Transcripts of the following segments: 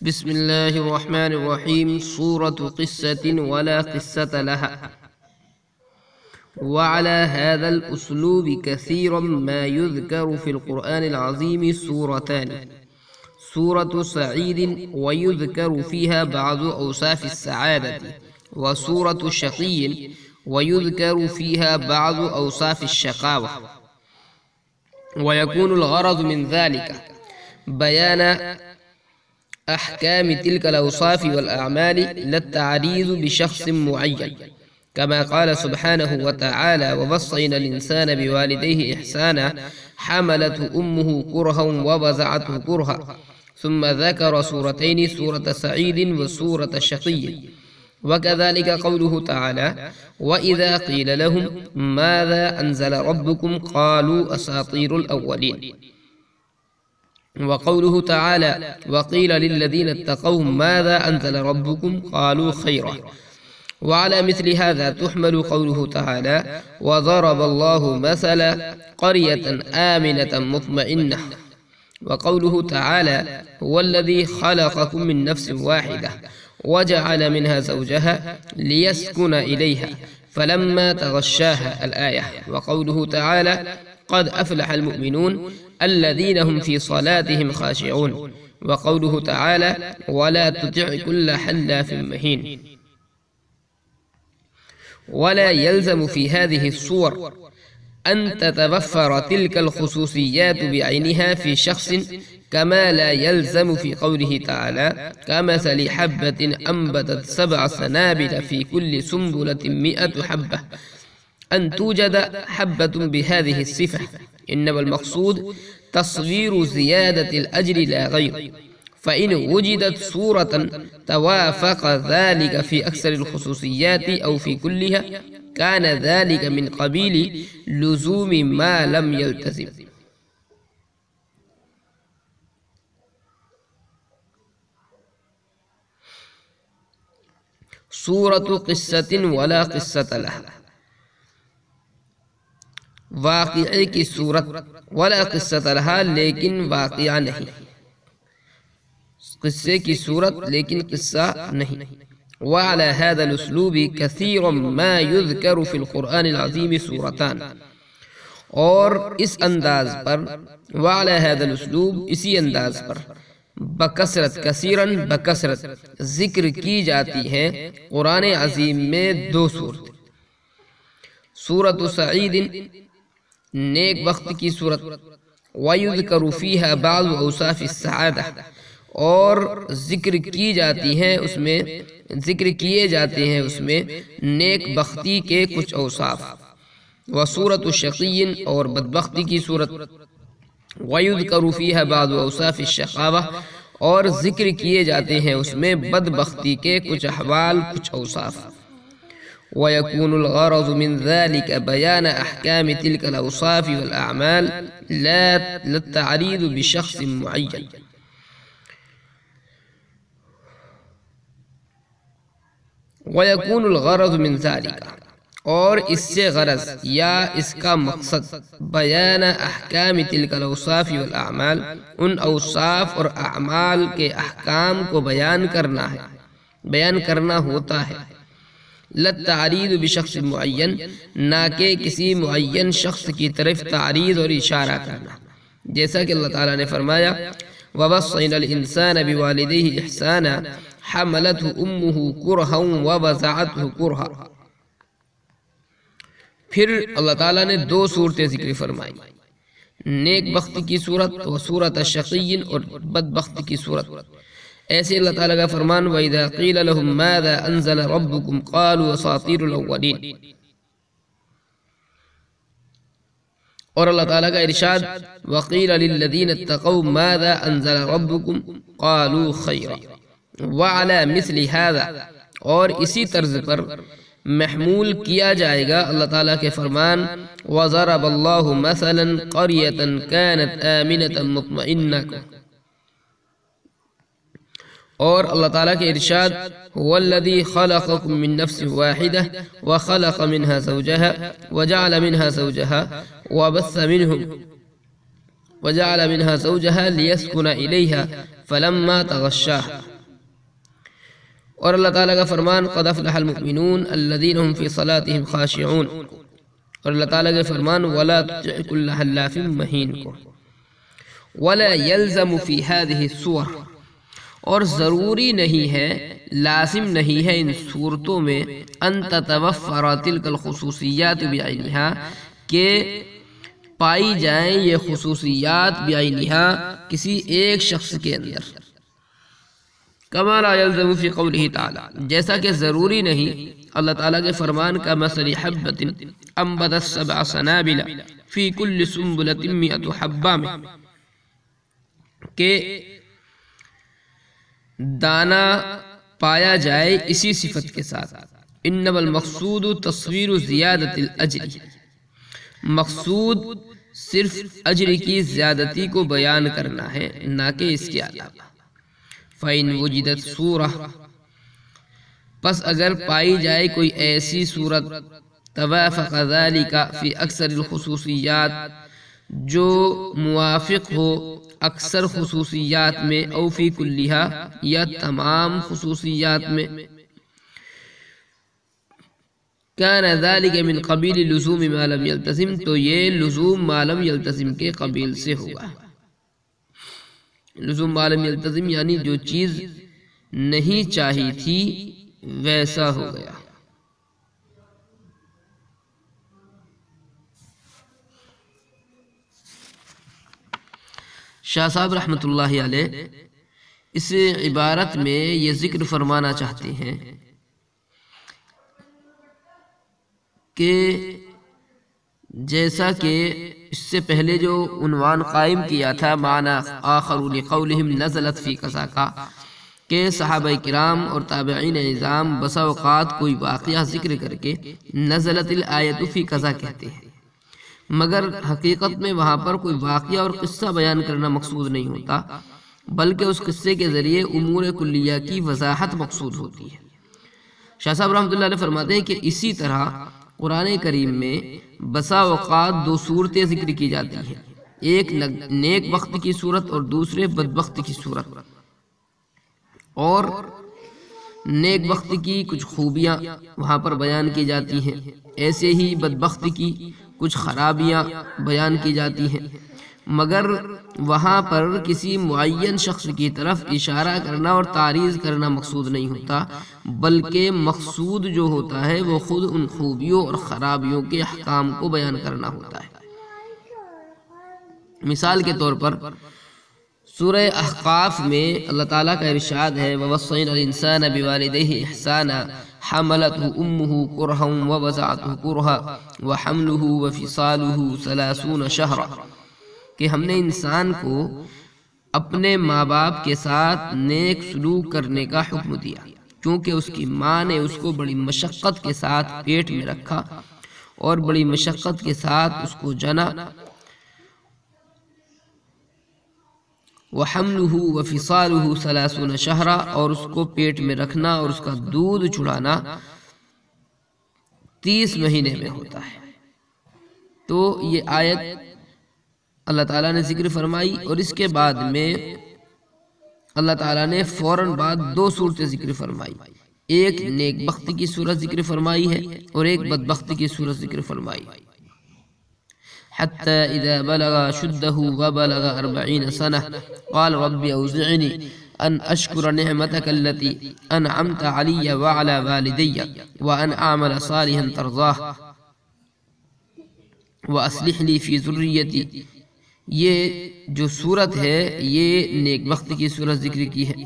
بسم الله الرحمن الرحيم. سورة قصة ولا قصة لها. وعلى هذا الأسلوب كثيرا ما يذكر في القرآن العظيم سورتان: سورة سعيد ويذكر فيها بعض أوصاف السعادة، وسورة شقي ويذكر فيها بعض أوصاف الشقاوة. ويكون الغرض من ذلك بيان أحكام تلك الأوصاف والأعمال لا التعريض بشخص معين، كما قال سبحانه وتعالى: ووصينا الإنسان بوالديه إحسانا حملته أمه كرها ووضعته كرها. ثم ذكر سورتين: سورة سعيد وسورة شقي. وكذلك قوله تعالى: وإذا قيل لهم ماذا أنزل ربكم قالوا أساطير الأولين. وقوله تعالى: وقيل للذين اتقوا ماذا أنزل ربكم قالوا خيرا. وعلى مثل هذا تحمل قوله تعالى: وضرب الله مثلا قرية آمنة مطمئنة. وقوله تعالى: هو الذي خلقكم من نفس واحدة وجعل منها زوجها ليسكن إليها فلما تغشاها الآية. وقوله تعالى: قد أفلح المؤمنون الذين هم في صلاتهم خاشعون. وقوله تعالى: ولا تطع كل حلاف مهين. ولا يلزم في هذه الصور أن تتوفر تلك الخصوصيات بعينها في شخص، كما لا يلزم في قوله تعالى: كمثل حبة أنبتت 7 سنابل في كل سنبلة 100 حبة أن توجد حبة بهذه الصفة. إنما المقصود تصوير زيادة الأجر لا غير. فإن وجدت صورة توافق ذلك في أكثر الخصوصيات أو في كلها كان ذلك من قبيل لزوم ما لم يلتزم. سورة قصة ولا قصة لها. واقعے کی صورت، ولا قصۃ لہا لیکن واقعہ نہیں، قصے کی صورت لیکن قصہ نہیں۔ وعلى هذا الاسلوب كثيرا ما يذكر في القرآن العظيم سورتان، اور اس انداز پر، وعلى هذا الاسلوب اسی انداز پر، بکثرت، کثیراً بکثرت ذکر کی جاتی ہیں قرآن عظیم میں 2 صورتیں: سورۃ سعید نیک بخت کی صورت، وَيُذْكَرُ فِيهَا بَعْضُ أَوْصَافِ السَّعَادَةِ، اور ذکر کیے جاتے ہیں اس میں نیک بختی کے کچھ اوصاف۔ وسورۃ شقی، اور بدبختی کی صورت، وَيُذْكَرُ فِيهَا بَعْضُ أَوْصَافِ الشَّقَاوَةِ، اور ذکر کیے جاتے ہیں اس میں بدبختی کے کچھ احوال، کچھ اوصاف۔ ويكون الغرض من ذلك بيان أحكام تلك الأوصاف والأعمال لا التعريض بشخص معين. ويكون الغرض من ذلك، اور اس سے غرض یا اس کا مقصد، بیان احکام تلک الاوصاف والاعمال، ان اوصاف اور اعمال کے احکام کو بیان کرنا ہوتا ہے، لا التعريض بشخص معین، نہ کہ کسی معین شخص کی طرف تعریض اور اشارہ کرنا، جیسا کہ اللہ تعالیٰ نے فرمایا: وَوَصَّيْنَا الْإِنسَانَ بِوَالِدَيْهِ إِحْسَانًا حَمَلَتْهُ أُمُّهُ كُرْهًا وَوَضَعَتْهُ كُرْهًا۔ پھر اللہ تعالیٰ نے 2 صورتیں ذکر فرمائی: نیک بخت کی صورت و سورۃ شقی، اور بدبخت کی صورت۔ ایسے اللہ تعالیٰ کا فرمان: وَإِذَا قِيلَ لَهُم مَاذَا أَنزَلَ رَبُّكُمْ قَالُوا أَسَاطِيرُ الْأَوَّلِينَ، اور اللہ تعالیٰ کا ارشاد: وَقِيلَ لِلَّذِينَ اتَّقَوْا مَاذَا أَنزَلَ رَبُّكُمْ قَالُوا خَيْرًا۔ وَعَلَى مِثْلِ هَذَا، اور اسی طرز پر محمول کیا جائے گا اللہ تعالیٰ کے فرمان: وَضَرَبَ اللَّهُ مَثَلًا قَرْيَةً كَانَتْ آمِنَةً مُطْمَئِنَّةً، اور اللہ تعالیٰ کے ارشاد: هو الذي خلقكم من نفس واحدة وخلق منها زوجها وجعل منها زوجها ليسكن إليها فلما تغشاها اور اللہ تعالیٰ کا فرمان قد افلح المؤمنون الذین هم فی صلاتهم خاشعون، اور اللہ تعالیٰ کا فرمان ولا تطع کل حلاف مہین کو، ولا يلزم فی هذه الصور، اور ضروری نہیں ہے، لازم نہیں ہے ان صورتوں میں ان تتوفر تلک الخصوصیات بعینها کہ پائی جائیں یہ خصوصیات بعینها کسی ایک شخص کے اندر، کما لا یلزم فی قولہ تعالی، جیسا کہ ضروری نہیں اللہ تعالیٰ کے فرمان کا مثل حبۃ انبتت سبع سنابل فی کل سنبلۃ مئۃ حبہ میں کہ دانہ پایا جائے اسی صفت کے ساتھ۔ انما المقصود تصویر زیادت الاجر، مقصود صرف اجر کی زیادتی کو بیان کرنا ہے، نہ کہ اس کے علاوہ۔ فَإِنْ وُجِدَتْ صورة، پس اگر پائی جائے کوئی ایسی صورت توافق ذَلِكَ فی اکثر الخصوصیات، جو موافق ہو اکثر خصوصیات میں، او فی کلیہا، یا تمام خصوصیات میں، کان ذالک من قبیل لزوم ما لم یلتزم، تو یہ لزوم ما لم یلتزم کے قبیل سے ہوگا۔ لزوم ما لم یلتزم یعنی جو چیز نہیں چاہی تھی ویسا ہو گیا۔ شاہ صاحب رحمۃ اللہ علیہ اس عبارت میں یہ ذکر فرمانا چاہتے ہیں کہ جیسا کہ اس سے پہلے جو عنوان قائم کیا تھا معنی آخر لقولہم نزلت فی قضا کا، کہ صحابہ کرام اور تابعین نظام بسا اوقات کوئی واقعہ ذکر کر کے نزلت الآیت فی قضا کہتے ہیں، مگر حقیقت میں وہاں پر کوئی واقعہ اور قصہ بیان کرنا مقصود نہیں ہوتا، بلکہ اس قصے کے ذریعے امور کلیہ کی وضاحت مقصود ہوتی ہے۔ شاہ صاحب رحمۃ اللہ علیہ فرماتے ہیں کہ اسی طرح قرآن کریم میں بسا اوقات دو صورتیں ذکر کی جاتی ہیں، ایک نیک وقت کی صورت اور دوسرے بدبخت کی صورت، اور نیک وقت کی کچھ خوبیاں وہاں پر بیان کی جاتی ہیں، ایسے ہی بدبخت کی کچھ خرابیاں بیان کی جاتی ہیں، مگر وہاں پر کسی معین شخص کی طرف اشارہ کرنا اور تعریض کرنا مقصود نہیں ہوتا، بلکہ مقصود جو ہوتا ہے وہ خود ان خوبیوں اور خرابیوں کے احکام کو بیان کرنا ہوتا ہے۔ مثال کے طور پر سورہ احقاف میں اللہ تعالیٰ کا ارشاد ہے وَوَصَّيْنَا الْإِنسَانَ بِوَالِدَيْهِ إِحْسَانًا حَمَلَتْهُ أُمُّهُ كُرْهًا وَوَضَعَتْهُ كُرْهًا وَحَمْلُهُ وَفِصَالُهُ 30 شهرًا، کہ ہم نے انسان کو اپنے ماں باپ کے ساتھ نیک سلوک کرنے کا حکم دیا، کیونکہ اس کی ماں نے اس کو بڑی مشقت کے ساتھ پیٹ میں رکھا اور بڑی مشقت کے ساتھ اس کو جنا، وَحَمْلُهُ وَفِصَالُهُ 30 شهرًا، اور اس کو پیٹ میں رکھنا اور اس کا دودھ چڑھانا 30 مہینے میں ہوتا ہے۔ تو یہ آیت اللہ تعالیٰ نے ذکر فرمائی، اور اس کے بعد میں اللہ تعالیٰ نے فوراً بعد دو صورتیں ذکر فرمائی، ایک نیک بخت کی صورت ذکر فرمائی ہے اور ایک بدبخت کی صورت ذکر فرمائی۔ حتى إذا بلغ شده وبلغ 40 سنة قال رب أوزعني أن أشكر نعمتك التي أنعمت علي وعلى والدي وأن أعمل صالحا ترضاه وأصلح لي في ذريتي۔ یہ جو صورت ہے یہ نیک وقت کی صورت ذکر کی ہے،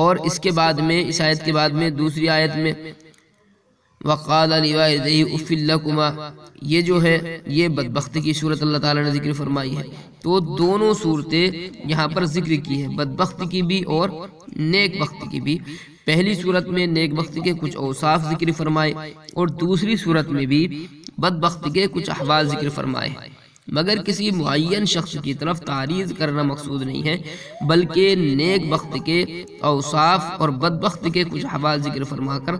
اور اس کے بعد میں اس آیت کے بعد میں دوسری آیت میں وَقَالَ لِوَالِدَيْهِ أُفٍّ لَكُمَا، یہ جو ہے یہ بدبخت کی صورت اللہ تعالیٰ نے ذکر فرمائی ہے۔ تو دونوں صورتیں یہاں پر ذکر کی ہے، بدبخت کی بھی اور نیک بخت کی بھی۔ پہلی صورت میں نیک بخت کے کچھ اوصاف ذکر فرمائے اور دوسری صورت میں بھی بدبخت کے کچھ احوال ذکر فرمائے، مگر کسی معین شخص کی طرف تعریض کرنا مقصود نہیں ہے، بلکہ نیک بخت کے اوصاف اور بدبخت کے کچھ احوال ذکر فرما کر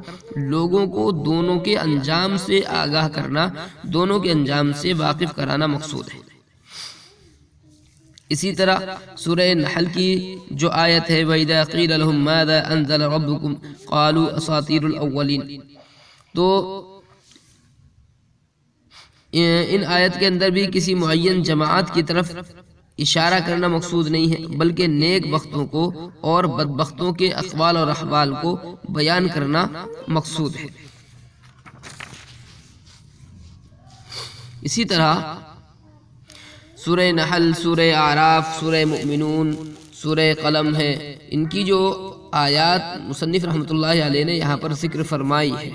لوگوں کو دونوں کے انجام سے آگاہ کرنا، دونوں کے انجام سے واقف کرانا مقصود ہے۔ اسی طرح سورہ نحل کی جو آیت ہے وَإِذَا قِيلَ لَهُم مَاذَا أَنزَلَ رَبُّكُمْ قَالُوا أَسَاطِيرُ الْأَوَّلِينَ، تو ان آیت کے اندر بھی کسی معین جماعت کی طرف اشارہ کرنا مقصود نہیں ہے، بلکہ نیک بختوں کو اور بدبختوں کے اقوال اور احوال کو بیان کرنا مقصود ہے۔ اسی طرح سورہ نحل، سورہ اعراف، سورہ مؤمنون، سورہ قلم ہے، ان کی جو آیات مصنف رحمۃ اللہ علیہ نے یہاں پر ذکر فرمائی ہے۔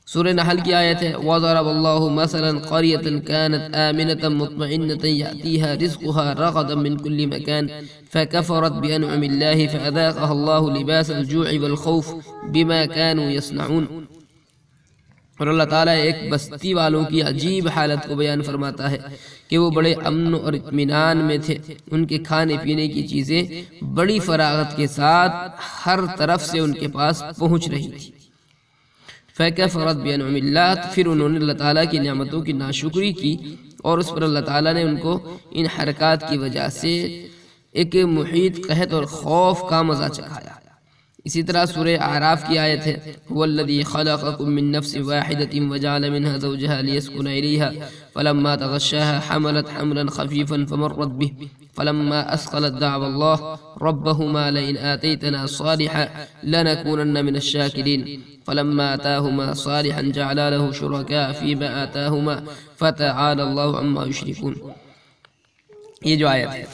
سورہ نحل کی آیت ہے وَضَرَبَ اللَّهُ مَثَلًا قَرْيَةً كَانَتْ آمِنَةً مُطْمَئِنَّةً يَأْتِيهَا رِزْقُهَا رَغَدًا مِنْ كُلِّ مَكَانٍ فَكَفَرَتْ بِأَنْعُمِ اللَّهِ فَأَذَاقَهَا اللَّهُ لِبَاسَ الْجُوعِ وَالْخَوْفِ بِمَا كَانُوا يَصْنَعُونَ۔ اور اللہ تعالیٰ ایک بستی والوں کی عجیب حالت کو بیان فرماتا ہے کہ وہ بڑے امن اور اطمینان میں تھے، ان کے کھانے پینے کی چیزیں بڑی فراغت کے ساتھ ہر طرف سے ان کے پاس پہنچ رہی تھی۔ فَكَفَرَتْ بِأَنْعُمِ اللَّهِ، پھر انہوں نے اللہ تعالیٰ کی نعمتوں کی ناشکری کی اور اس پر اللہ تعالیٰ نے ان کو ان حرکات کی وجہ سے ایک محیط قحط اور خوف کا مزہ چکھایا۔ اسی طرح سورہ اعراف کی آیت ہے هُوَ الَّذِي خَلَقَكُم مِّن نَّفْسٍ وَاحِدَةٍ وَجَعَلَ مِنْهَا زَوْجَهَا لِيَسْكُنَ إِلَيْهَا فَلَمَّا تَغَشَّاهَا حَمَلَتْ حَمْلًا خَفِيفًا فَمَرَّتْ بِهِ فَلَمَّا أَثْقَلَتْ دَعَوَا اللَّهَ رَبَّهُمَا لَئِنْ آتَيْتَنَا صَالِحًا لَّنَكُونَنَّ مِنَ الشَّاكِرِينَ فَلَمَّا آتَاهُمَا صَالِحًا جَعَلَا لَهُ شُرَكَاءَ فِيمَا آتَاهُمَا فَتَعَالَى اللَّهُ عَمَّا يُشْرِكُونَ۔ یہ جو آیت ہے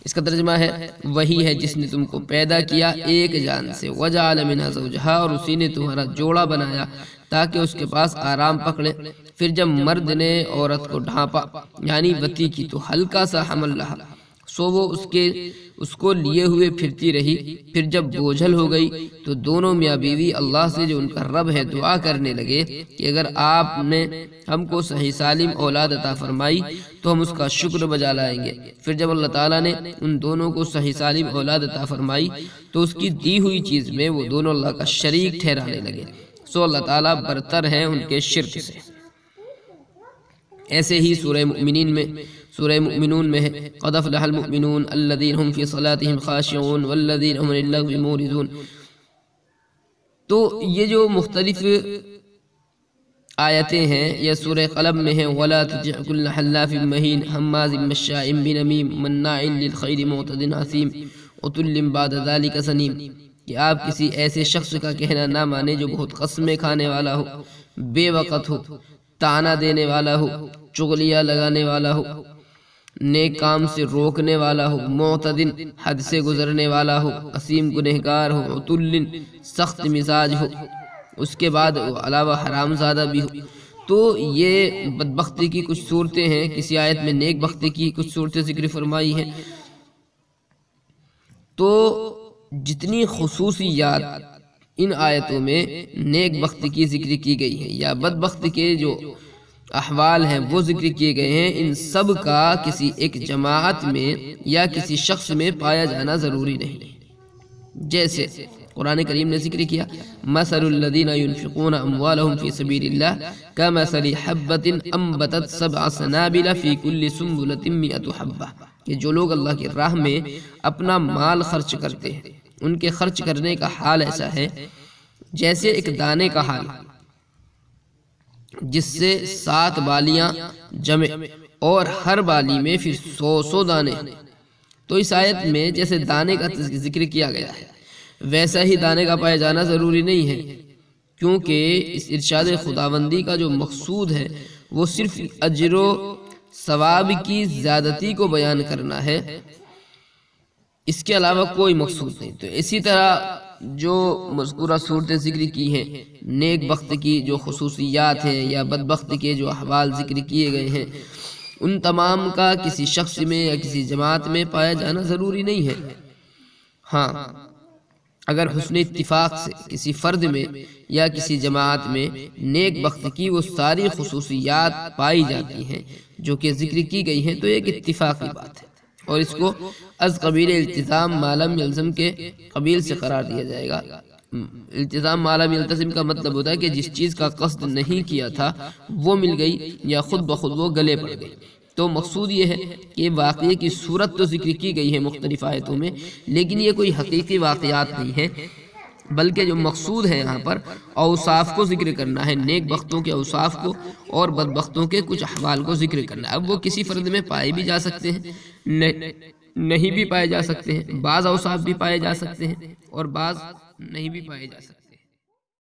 اس کا ترجمہ ہے وہی ہے جس نے تم کو پیدا کیا ایک جان سے، وَجَعَلَ مِنْهَا زَوْجَهَا، اور اسی نے تمہارا جوڑا بنایا تاکہ اس کے پاس آرام پکڑے۔ پھر جب مرد نے عورت کو ڈھانپا یعنی وطی کی تو ہلکا سا حمل رہا، سو وہ اس کو لیے ہوئے پھرتی رہی۔ پھر جب بوجھل ہو گئی تو دونوں میاں بیوی اللہ سے جو ان کا رب ہے دعا کرنے لگے کہ اگر آپ نے ہم کو صحیح سالم اولاد عطا فرمائی تو ہم اس کا شکر بجا لائیں گے۔ پھر جب اللہ تعالیٰ نے ان دونوں کو صحیح سالم اولاد عطا فرمائی تو اس کی دی ہوئی چیز میں وہ دونوں اللہ کا شریک ٹھہرانے لگے، سو اللہ تعالیٰ برتر ہیں ان کے شرک سے۔ ایسے ہی سورہ مؤمنون میں ہے قَدْ أَفْلَحَ الْمُؤْمِنُونَ الَّذِينَ هُمْ فِي صَلَاتِهِمْ خَاشِعُونَ وَالَّذِينَ هُمْ عَنِ اللَّغْوِ مُعْرِضُونَ۔ تو یہ جو مختلف آیتیں ہیں یہ سورہ قلم میں ہیں وَلَا تُطِعْ كُلَّ حَلَّافٍ مَّهِينٍ هَمَّازٍ مَّشَّاءٍ بِنَمِيمٍ مَّنَّاعٍ لِّلْخَيْرِ مُعْتَدٍ عَثِيمٍ عُتُلٍّ بَعْدَ ذَلِكَ زَنِيمٍ، کہ آپ کسی ایسے شخص کا کہنا نہ مانیں جو بہت قسمیں کھانے والا ہو، بے وقت ہو، تانا دینے والا ہو، چغلیاں لگانے والا ہو، نیک کام سے روکنے والا ہو، معتدن حد سے گزرنے والا ہو، عصیم گنہگار ہو، عتل سخت مزاج ہو، اس کے بعد علاوہ حرام زادہ بھی ہو۔ تو یہ بدبختی کی کچھ صورتیں ہیں، کسی آیت میں نیک بختی کی کچھ صورتیں ذکر فرمائی ہیں۔ تو جتنی خصوصیات ان آیتوں میں نیک بختی کی ذکر کی گئی ہے یا بدبختی کے جو احوال ہیں وہ ذکر کیے گئے ہیں، ان سب کا کسی ایک جماعت میں یا کسی شخص میں پایا جانا ضروری نہیں۔ جیسے قرآن کریم نے ذکر کیا مثل الذین ينفقون اموالهم في سبیل اللہ كمثل حبۃ انبتت سبع سنابل في كل سنبلۃ 100 حبۃ، کہ جو لوگ اللہ کی راہ میں اپنا مال خرچ کرتے ہیں ان کے خرچ کرنے کا حال ایسا ہے جیسے ایک دانے کا حال جس سے 7 بالیاں جمع اور ہر بالی میں پھر 100 دانے۔ تو اس آیت میں جیسے دانے کا ذکر کیا گیا ہے ویسا ہی دانے کا پائے جانا ضروری نہیں ہے، کیونکہ اس ارشاد خداوندی کا جو مقصود ہے وہ صرف اجر و ثواب کی زیادتی کو بیان کرنا ہے، اس کے علاوہ کوئی مقصود نہیں۔ تو اسی طرح جو مذکورہ صورتیں ذکر کی ہیں، نیک بخت کی جو خصوصیات ہیں یا بدبخت کے جو احوال ذکر کیے گئے ہیں، ان تمام کا کسی شخص میں یا کسی جماعت میں پایا جانا ضروری نہیں ہے۔ ہاں اگر حسن اتفاق سے کسی فرد میں یا کسی جماعت میں نیک بخت کی وہ ساری خصوصیات پائی جاتی ہیں جو کہ ذکر کی گئی ہیں تو ایک اتفاقی بات ہے، اور اس کو از قبیل التزام ما لم یلزم کے قبیل سے قرار دیا جائے گا۔ التزام ما لم یلتزم کا مطلب ہوتا ہے کہ جس چیز کا قصد نہیں کیا تھا وہ مل گئی یا خود بخود وہ گلے پڑ گئی، تو مقصود یہ ہے کہ واقعے کی صورت تو ذکر کی گئی ہے مختلف آیتوں میں، لیکن یہ کوئی حقیقی واقعات نہیں ہیں، بلکہ جو مقصود ہے یہاں پر اوصاف کو ذکر کرنا ہے، نیک بختوں کے اوصاف کو اور بدبختوں کے کچھ احوال کو ذکر کرنا ہے۔ اب وہ کسی فرد میں پائے بھی جا سکتے ہیں، نہیں بھی پائے جا سکتے ہیں، بعض اوصاف بھی پائے جا سکتے ہیں اور بعض نہیں بھی پائے جا سکتے ہیں۔